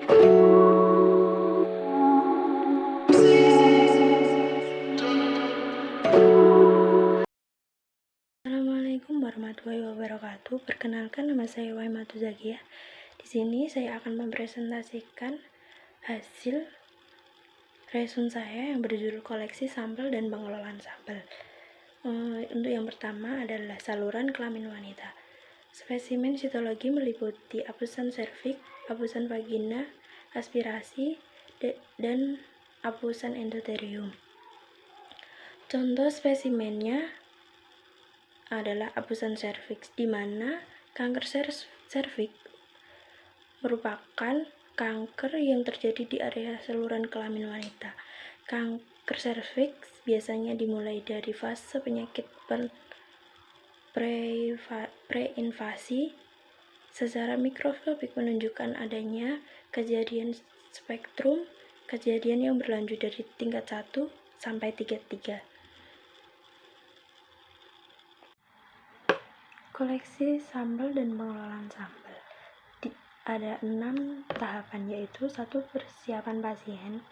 Assalamualaikum warahmatullahi wabarakatuh. Perkenalkan, nama saya Wahimatu Zakia. Di sini saya akan mempresentasikan hasil resun saya yang berjudul koleksi sampel dan pengelolaan sampel. Untuk yang pertama adalah saluran kelamin wanita. Spesimen sitologi meliputi apusan serviks, apusan vagina, aspirasi, dan apusan endothelium. Contoh spesimennya adalah apusan serviks, di mana kanker serviks merupakan kanker yang terjadi di area saluran kelamin wanita. Kanker serviks biasanya dimulai dari fase penyakit preinvasi. Secara mikroskopik menunjukkan adanya kejadian spektrum kejadian yang berlanjut dari tingkat 1 sampai tingkat 3. Koleksi sampel dan pengelolaan sampel. Ada 6 tahapan, yaitu 1. Persiapan pasien,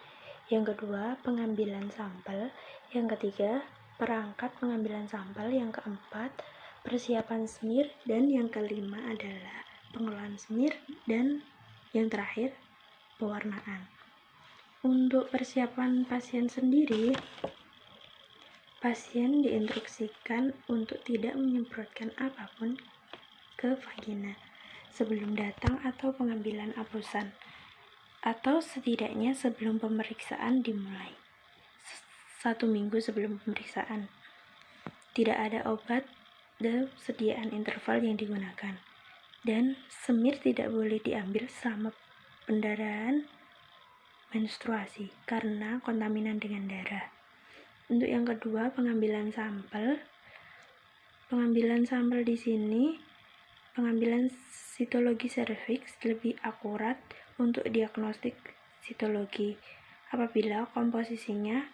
yang kedua pengambilan sampel, yang ketiga perangkat pengambilan sampel, yang keempat persiapan semir, dan yang kelima adalah pengelolaan semir, dan yang terakhir pewarnaan. Untuk persiapan pasien sendiri, pasien diinstruksikan untuk tidak menyemprotkan apapun ke vagina sebelum datang atau pengambilan apusan, atau setidaknya sebelum pemeriksaan dimulai, 1 minggu sebelum pemeriksaan. Tidak ada obat dan sediaan interval yang digunakan, dan semir tidak boleh diambil selama pendarahan menstruasi karena kontaminan dengan darah. Untuk yang kedua, pengambilan sampel. Pengambilan sampel di sini, pengambilan sitologi serviks lebih akurat untuk diagnostik sitologi apabila komposisinya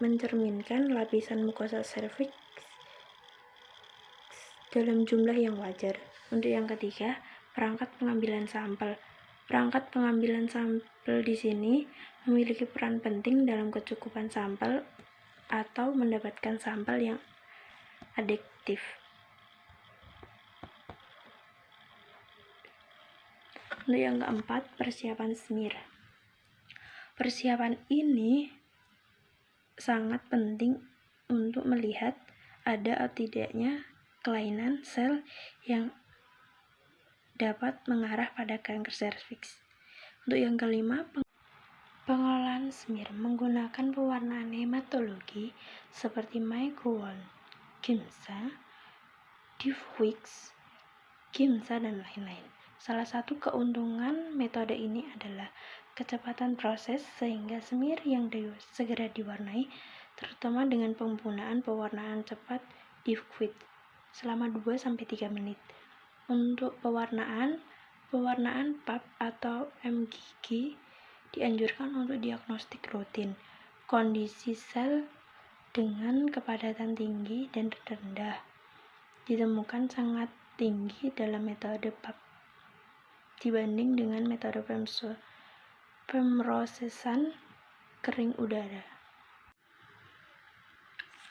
mencerminkan lapisan mukosa serviks dalam jumlah yang wajar. Untuk yang ketiga, perangkat pengambilan sampel. Perangkat pengambilan sampel di sini memiliki peran penting dalam kecukupan sampel atau mendapatkan sampel yang adektif. Untuk yang keempat, persiapan semir. Persiapan ini sangat penting untuk melihat ada atau tidaknya kelainan sel yang dapat mengarah pada kanker serviks. Untuk yang kelima, pengelolaan semir menggunakan pewarnaan hematologi seperti microwall, Giemsa, Diffwix, Giemsa, dan lain-lain. Salah satu keuntungan metode ini adalah kecepatan proses sehingga semir yang segera diwarnai, terutama dengan penggunaan pewarnaan cepat Diffwix selama 2-3 menit. Untuk pewarnaan PAP atau mGG dianjurkan untuk diagnostik rutin kondisi sel dengan kepadatan tinggi dan rendah ditemukan sangat tinggi dalam metode PAP dibanding dengan metode pemrosesan kering udara.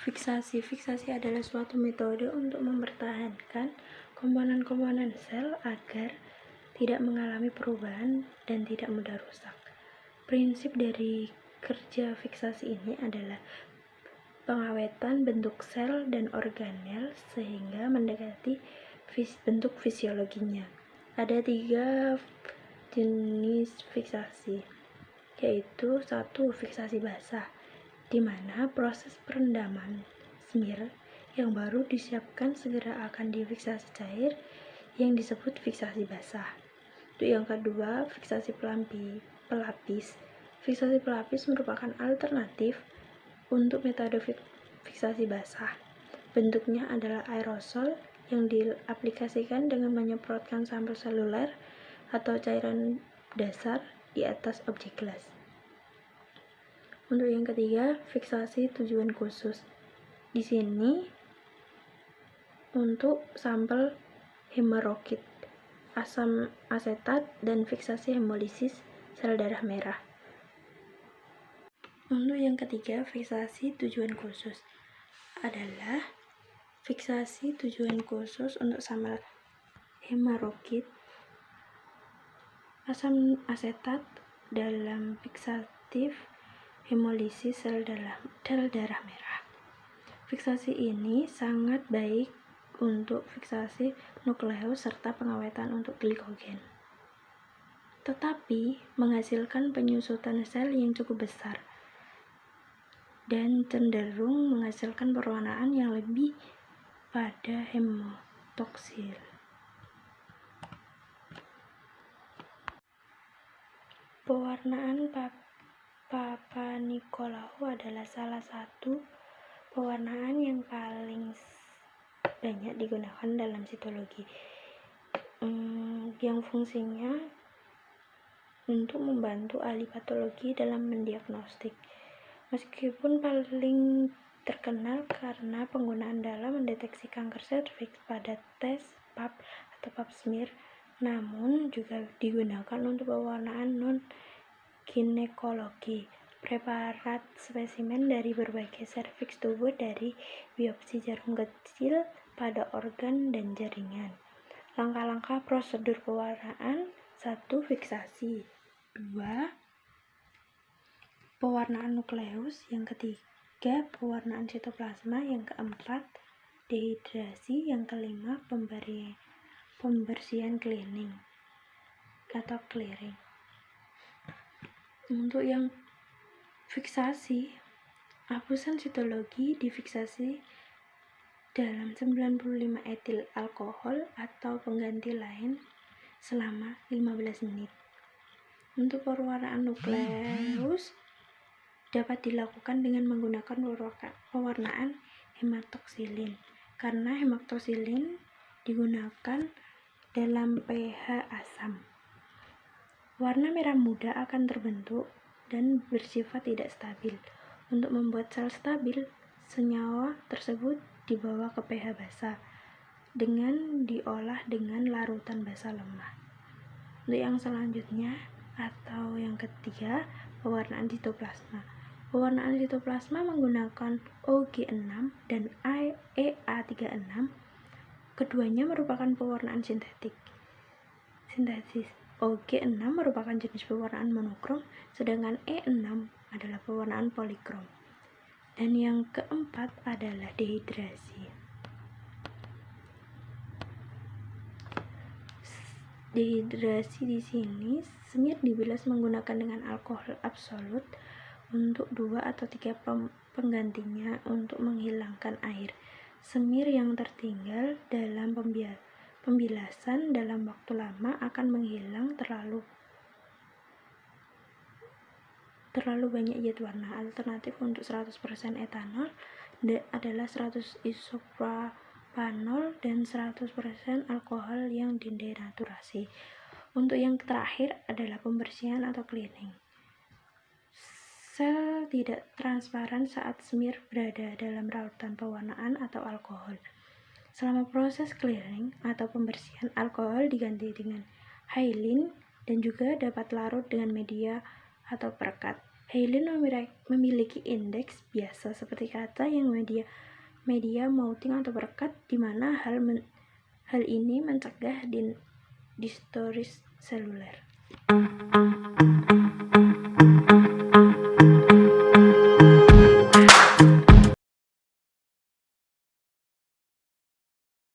Fiksasi adalah suatu metode untuk mempertahankan komponen-komponen sel agar tidak mengalami perubahan dan tidak mudah rusak. Prinsip dari kerja fiksasi ini adalah pengawetan bentuk sel dan organel sehingga mendekati bentuk fisiologinya. Ada 3 jenis fiksasi, yaitu 1. Fiksasi basah, di mana proses perendaman semir yang baru disiapkan segera akan difiksasi cair yang disebut fiksasi basah. Untuk yang kedua, fiksasi pelapis. Fiksasi pelapis merupakan alternatif untuk metode fiksasi basah. Bentuknya adalah aerosol yang diaplikasikan dengan menyemprotkan sampel seluler atau cairan dasar di atas objek gelas. Untuk yang ketiga, fiksasi tujuan khusus. Di sini untuk sampel hemorroid. asam asetat, dan fiksasi hemolisis sel darah merah. Untuk yang ketiga, fiksasi tujuan khusus adalah fiksasi tujuan khusus untuk sambal hemarokit asam asetat dalam fiksatif hemolisis sel darah merah. Fiksasi ini sangat baik untuk fiksasi nukleus serta pengawetan untuk glikogen, tetapi menghasilkan penyusutan sel yang cukup besar dan cenderung menghasilkan perwarnaan yang lebih pada hemotoksil. Pewarnaan Papanicolaou adalah salah satu pewarnaan yang paling banyak digunakan dalam sitologi, yang fungsinya untuk membantu ahli patologi dalam mendiagnostik. Meskipun paling terkenal karena penggunaan dalam mendeteksi kanker serviks pada tes pap atau pap smear, namun juga digunakan untuk pewarnaan non-ginekologi. Preparat spesimen dari berbagai serviks tubuh dari biopsi jarum kecil pada organ dan jaringan. Langkah-langkah prosedur pewarnaan: 1. Fiksasi. 2. Pewarnaan nukleus. Yang ketiga, pewarnaan sitoplasma. Yang keempat, dehidrasi. Yang kelima, pembersihan cleaning atau clearing. Untuk yang fiksasi, hapusan sitologi difiksasi dalam 95 etil alkohol atau pengganti lain selama 15 menit. Untuk pewarnaan nukleus dapat dilakukan dengan menggunakan pewarnaan hematoksilin, karena hematoksilin digunakan dalam pH asam. Warna merah muda akan terbentuk dan bersifat tidak stabil. Untuk membuat sel stabil, senyawa tersebut dibawa ke pH basa dengan diolah dengan larutan basa lemah. Untuk yang selanjutnya atau yang ketiga, pewarnaan sitoplasma. Pewarnaan sitoplasma menggunakan OG6 dan EA36. Keduanya merupakan pewarnaan sintesis. OG6 merupakan jenis pewarnaan monokrom, sedangkan E6 adalah pewarnaan polikrom. Dan yang keempat adalah dehidrasi. Dehidrasi di sini smear dibilas menggunakan dengan alkohol absolut untuk 2 atau 3 penggantinya untuk menghilangkan air. Smear yang tertinggal dalam pembilasan dalam waktu lama akan menghilang terlalu banyak zat warna. Alternatif untuk 100% etanol adalah 100 isopropanol dan 100% alkohol yang didenaturasi. Untuk yang terakhir adalah pembersihan atau cleaning. Sel tidak transparan saat smear berada dalam larutan pewarnaan atau alkohol. Selama proses clearing atau pembersihan, alkohol diganti dengan Hyalin dan juga dapat larut dengan media atau perekat. Hyalin memiliki indeks biasa seperti kata yang media mouthing atau perekat, di mana hal ini mencegah distoris seluler.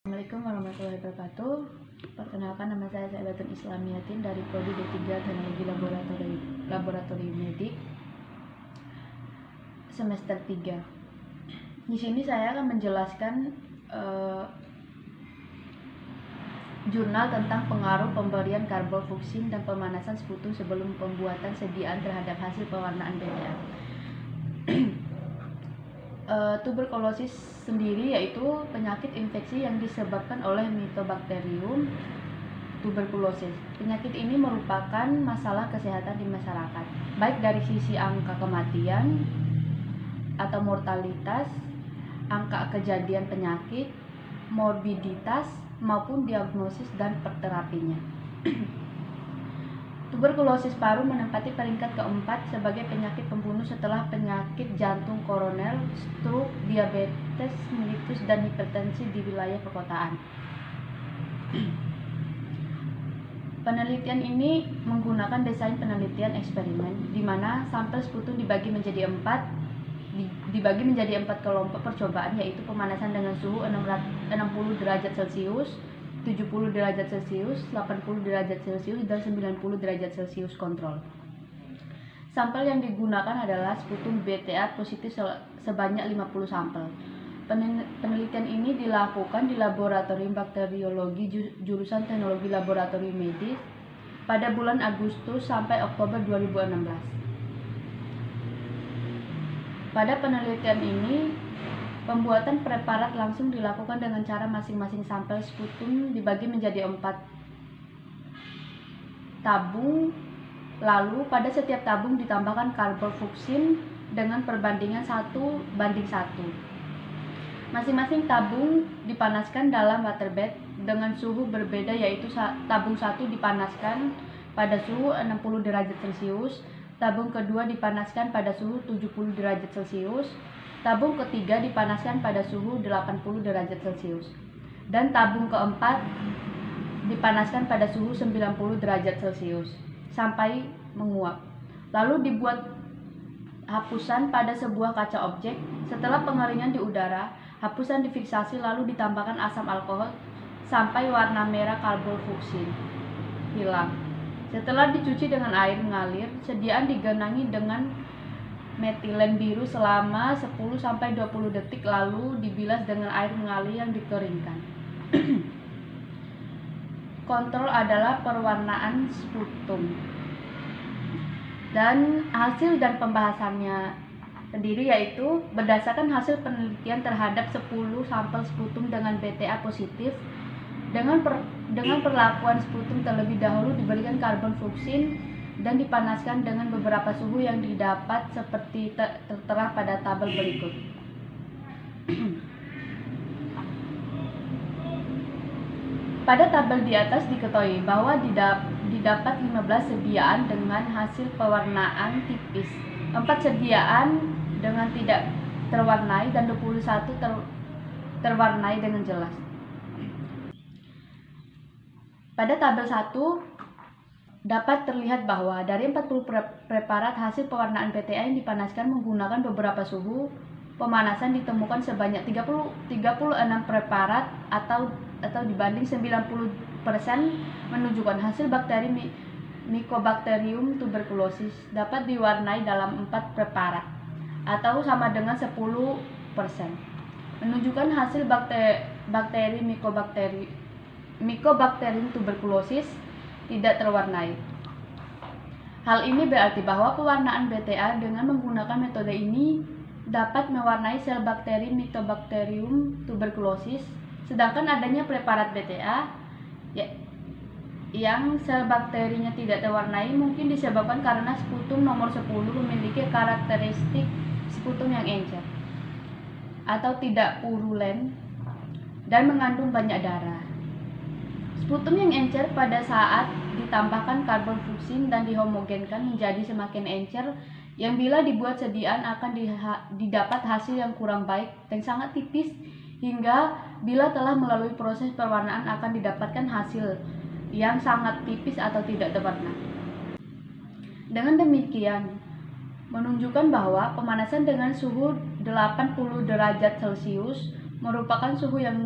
Assalamualaikum warahmatullahi wabarakatuh. Perkenalkan, nama saya Saibatun Islamiyatin dari Prodi D3 Teknologi Laboratorium Medik semester 3. Di sini saya akan menjelaskan jurnal tentang pengaruh pemberian karbofluksin dan pemanasan sekutu sebelum pembuatan sediaan terhadap hasil pewarnaan BDA. Tuberkulosis sendiri yaitu penyakit infeksi yang disebabkan oleh Mycobacterium tuberculosis. Penyakit ini merupakan masalah kesehatan di masyarakat, baik dari sisi angka kematian atau mortalitas, angka kejadian penyakit, morbiditas, maupun diagnosis dan terapinya. Tuberkulosis paru menempati peringkat keempat sebagai penyakit pembunuh setelah penyakit jantung koroner, stroke, diabetes mellitus, dan hipertensi di wilayah perkotaan. Penelitian ini menggunakan desain penelitian eksperimen, di mana sampel sputum dibagi menjadi empat kelompok percobaan, yaitu pemanasan dengan suhu 60 derajat Celcius, 70 derajat Celcius, 80 derajat Celcius, dan 90 derajat Celcius kontrol. Sampel yang digunakan adalah sputum BTA positif sebanyak 50 sampel. Penelitian ini dilakukan di Laboratorium Bakteriologi jurusan Teknologi Laboratorium Medis pada bulan Agustus sampai Oktober 2016. Pada penelitian ini, pembuatan preparat langsung dilakukan dengan cara masing-masing sampel sputum dibagi menjadi 4 tabung, lalu pada setiap tabung ditambahkan karbofluksin dengan perbandingan 1:1. Masing-masing tabung dipanaskan dalam waterbed dengan suhu berbeda, yaitu tabung 1 dipanaskan pada suhu 60 derajat Celcius, tabung kedua dipanaskan pada suhu 70 derajat Celcius, tabung ketiga dipanaskan pada suhu 80 derajat Celcius, dan tabung keempat dipanaskan pada suhu 90 derajat Celcius sampai menguap. Lalu dibuat hapusan pada sebuah kaca objek. Setelah pengeringan di udara, hapusan difiksasi lalu ditambahkan asam alkohol sampai warna merah karbofluksin hilang. Setelah dicuci dengan air mengalir, sediaan digenangi dengan metilen biru selama 10-20 detik lalu dibilas dengan air mengalir yang dikeringkan. Kontrol adalah perwarnaan sputum. Dan hasil dan pembahasannya sendiri yaitu berdasarkan hasil penelitian terhadap 10 sampel sputum dengan BTA positif dengan perlakuan sputum terlebih dahulu diberikan karbofluksin dan dipanaskan dengan beberapa suhu yang didapat seperti tertera pada tabel berikut. Pada tabel di atas diketahui bahwa didapat 15 sediaan dengan hasil pewarnaan tipis, 4 sediaan dengan tidak terwarnai, dan 21 terwarnai dengan jelas. Pada tabel 1 dapat terlihat bahwa dari 40 preparat hasil pewarnaan BTA yang dipanaskan menggunakan beberapa suhu pemanasan ditemukan sebanyak 36 preparat atau dibanding 90% menunjukkan hasil bakteri Mycobacterium tuberculosis dapat diwarnai dalam 4 preparat atau sama dengan 10%, menunjukkan hasil bakteri Mycobacterium tuberculosis tidak terwarnai. Hal ini berarti bahwa pewarnaan BTA dengan menggunakan metode ini dapat mewarnai sel bakteri Mycobacterium tuberculosis, sedangkan adanya preparat BTA yang sel bakterinya tidak terwarnai mungkin disebabkan karena sputum nomor 10 memiliki karakteristik sputum yang encer atau tidak purulen dan mengandung banyak darah. Sputum yang encer pada saat ditambahkan karbofluksin dan dihomogenkan menjadi semakin encer, yang bila dibuat sediaan akan didapat hasil yang kurang baik dan sangat tipis, hingga bila telah melalui proses perwarnaan akan didapatkan hasil yang sangat tipis atau tidak terwarna. Dengan demikian menunjukkan bahwa pemanasan dengan suhu 80 derajat Celcius merupakan suhu yang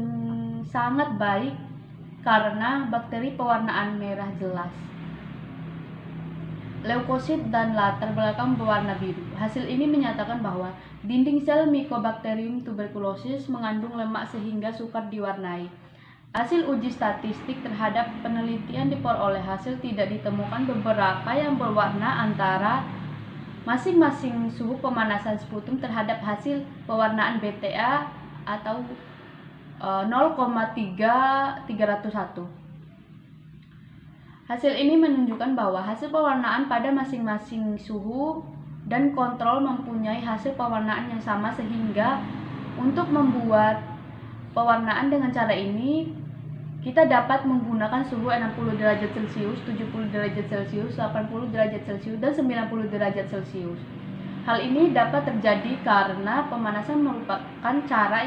sangat baik karena bakteri pewarnaan merah jelas, leukosit, dan latar belakang berwarna biru. Hasil ini menyatakan bahwa dinding sel Mycobacterium tuberculosis mengandung lemak sehingga sukar diwarnai. Hasil uji statistik terhadap penelitian diperoleh hasil tidak ditemukan beberapa yang berwarna antara masing-masing suhu pemanasan sputum terhadap hasil pewarnaan BTA atau 0,301. Hasil ini menunjukkan bahwa hasil pewarnaan pada masing-masing suhu dan kontrol mempunyai hasil pewarnaan yang sama, sehingga untuk membuat pewarnaan dengan cara ini kita dapat menggunakan suhu 60 derajat Celcius, 70 derajat Celcius, 80 derajat Celcius, dan 90 derajat Celcius. Hal ini dapat terjadi karena pemanasan merupakan cara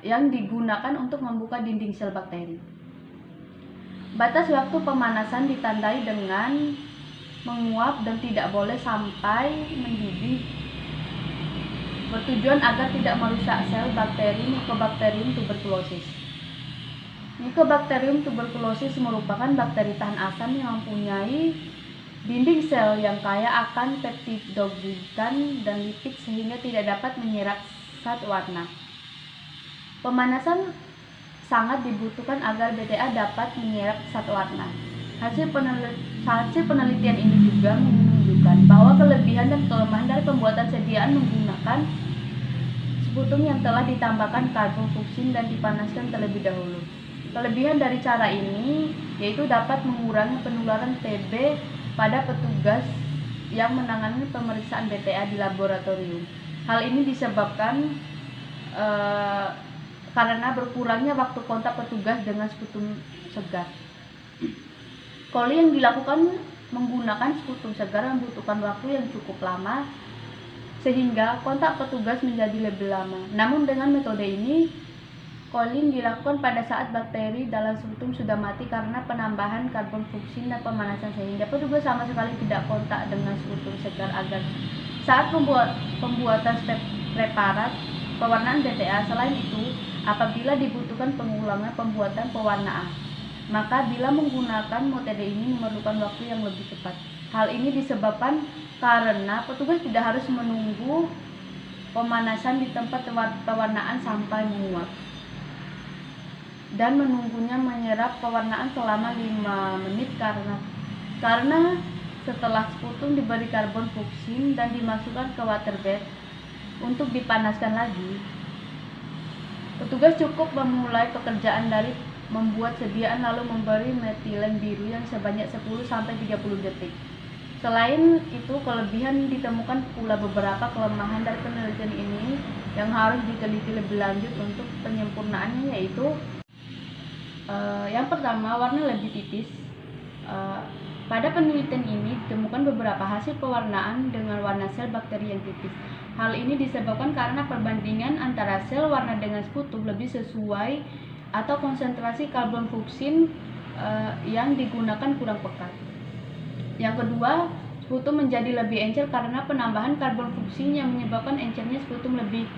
yang digunakan untuk membuka dinding sel bakteri. Batas waktu pemanasan ditandai dengan menguap dan tidak boleh sampai mendidih, bertujuan agar tidak merusak sel bakteri Mycobacterium tuberculosis. Mycobacterium tuberculosis merupakan bakteri tahan asam yang mempunyai dinding sel yang kaya akan peptidoglikan dan lipid sehingga tidak dapat menyerap zat warna. Pemanasan sangat dibutuhkan agar BTA dapat menyerap zat warna. Hasil penelitian ini juga menunjukkan bahwa kelebihan dan kelemahan dari pembuatan sediaan menggunakan sputum yang telah ditambahkan karbofluksin dan dipanaskan terlebih dahulu. Kelebihan dari cara ini yaitu dapat mengurangi penularan TB pada petugas yang menangani pemeriksaan BTA di laboratorium. Hal ini disebabkan karena berkurangnya waktu kontak petugas dengan sputum segar. Coli yang dilakukan menggunakan sputum segar membutuhkan waktu yang cukup lama sehingga kontak petugas menjadi lebih lama. Namun dengan metode ini, coli dilakukan pada saat bakteri dalam sputum sudah mati karena penambahan karbon fluksin dan pemanasan sehingga petugas sama sekali tidak kontak dengan sputum segar agar saat pembuatan step preparat pewarnaan BTA. Selain itu, apabila dibutuhkan pengulangan pembuatan pewarnaan, maka bila menggunakan metode ini memerlukan waktu yang lebih cepat. Hal ini disebabkan karena petugas tidak harus menunggu pemanasan di tempat pewarnaan sampai menguap dan menunggunya menyerap pewarnaan selama 5 menit karena setelah sputum diberi karbon fluksin dan dimasukkan ke water bed untuk dipanaskan lagi, petugas cukup memulai pekerjaan dari membuat sediaan lalu memberi metilen biru yang sebanyak 10-30 detik. Selain itu, kelebihan ditemukan pula beberapa kelemahan dari penelitian ini yang harus diteliti lebih lanjut untuk penyempurnaannya, yaitu yang pertama, warna lebih tipis. Pada penelitian ini ditemukan beberapa hasil pewarnaan dengan warna sel bakteri yang tipis. Hal ini disebabkan karena perbandingan antara sel warna dengan sputum lebih sesuai atau konsentrasi karbon fluksin yang digunakan kurang pekat. Yang kedua, sputum menjadi lebih encer karena penambahan karbon fluksin yang menyebabkan encernya sputum lebih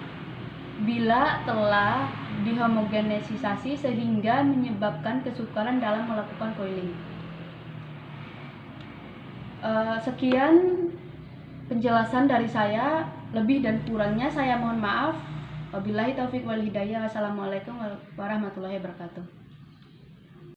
bila telah dihomogenesisasi sehingga menyebabkan kesukaran dalam melakukan coiling. Sekian penjelasan dari saya, lebih dan kurangnya saya mohon maaf. Wabillahi taufik wal hidayah. Wassalamualaikum warahmatullahi wabarakatuh.